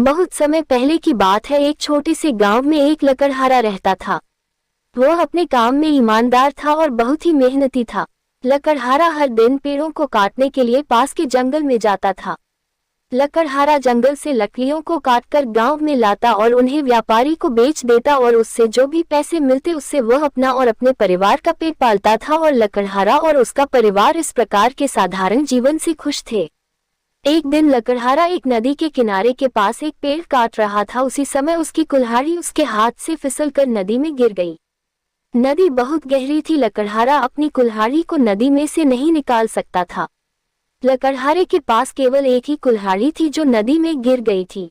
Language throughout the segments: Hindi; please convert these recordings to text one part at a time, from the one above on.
बहुत समय पहले की बात है। एक छोटे से गांव में एक लकड़हारा रहता था। वह अपने काम में ईमानदार था और बहुत ही मेहनती था। लकड़हारा हर दिन पेड़ों को काटने के लिए पास के जंगल में जाता था। लकड़हारा जंगल से लकड़ियों को काटकर गांव में लाता और उन्हें व्यापारी को बेच देता और उससे जो भी पैसे मिलते उससे वह अपना और अपने परिवार का पेट पालता था। और लकड़हारा और उसका परिवार इस प्रकार के साधारण जीवन से खुश थे। एक दिन लकड़हारा एक नदी के किनारे के पास एक पेड़ काट रहा था। उसी समय उसकी कुल्हाड़ी उसके हाथ से फिसलकर नदी में गिर गई। नदी बहुत गहरी थी। लकड़हारा अपनी कुल्हाड़ी को नदी में से नहीं निकाल सकता था। लकड़हारे के पास केवल एक ही कुल्हाड़ी थी जो नदी में गिर गई थी।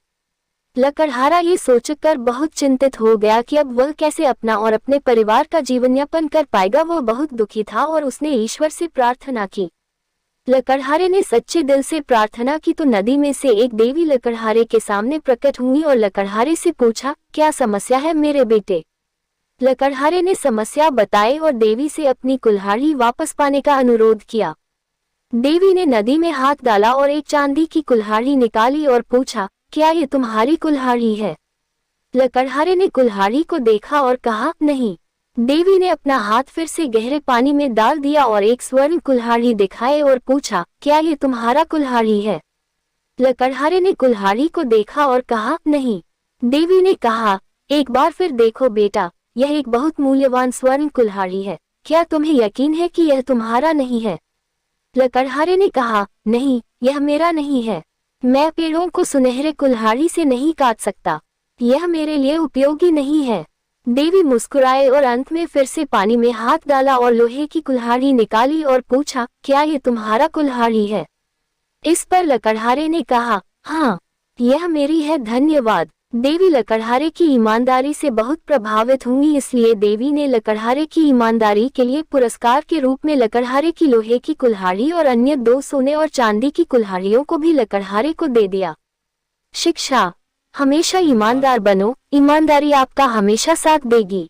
लकड़हारा ये सोचकर बहुत चिंतित हो गया कि अब वह कैसे अपना और अपने परिवार का जीवन यापन कर पाएगा। वह बहुत दुखी था और उसने ईश्वर से प्रार्थना की। लकड़हारे ने सच्चे दिल से प्रार्थना की तो नदी में से एक देवी लकड़हारे के सामने प्रकट हुई और लकड़हारे से पूछा, क्या समस्या है मेरे बेटे? लकड़हारे ने समस्या बताई और देवी से अपनी कुल्हाड़ी वापस पाने का अनुरोध किया। देवी ने नदी में हाथ डाला और एक चांदी की कुल्हाड़ी निकाली और पूछा, क्या ये तुम्हारी कुल्हाड़ी है? लकड़हारे ने कुल्हाड़ी को देखा और कहा, नहीं। देवी ने अपना हाथ फिर से गहरे पानी में डाल दिया और एक स्वर्ण कुल्हाड़ी दिखाए और पूछा, क्या ये तुम्हारा कुल्हाड़ी है? लकड़हारे ने कुल्हाड़ी को देखा और कहा, नहीं। देवी ने कहा, एक बार फिर देखो बेटा, यह एक बहुत मूल्यवान स्वर्ण कुल्हाड़ी है। क्या तुम्हें यकीन है कि यह तुम्हारा नहीं है? लकड़हारे ने कहा, नहीं, यह मेरा नहीं है। मैं पेड़ों को सुनहरे कुल्हाड़ी से नहीं काट सकता। यह मेरे लिए उपयोगी नहीं है। देवी मुस्कुराए और अंत में फिर से पानी में हाथ डाला और लोहे की कुल्हाड़ी निकाली और पूछा, क्या ये तुम्हारा कुल्हाड़ी है? इस पर लकड़हारे ने कहा, हाँ, यह मेरी है, धन्यवाद। देवी लकड़हारे की ईमानदारी से बहुत प्रभावित हुई, इसलिए देवी ने लकड़हारे की ईमानदारी के लिए पुरस्कार के रूप में लकड़हारे की लोहे की कुल्हाड़ी और अन्य 2 सोने और चांदी की कुल्हाड़ियों को भी लकड़हारे को दे दिया। शिक्षा: हमेशा ईमानदार बनो, ईमानदारी आपका हमेशा साथ देगी।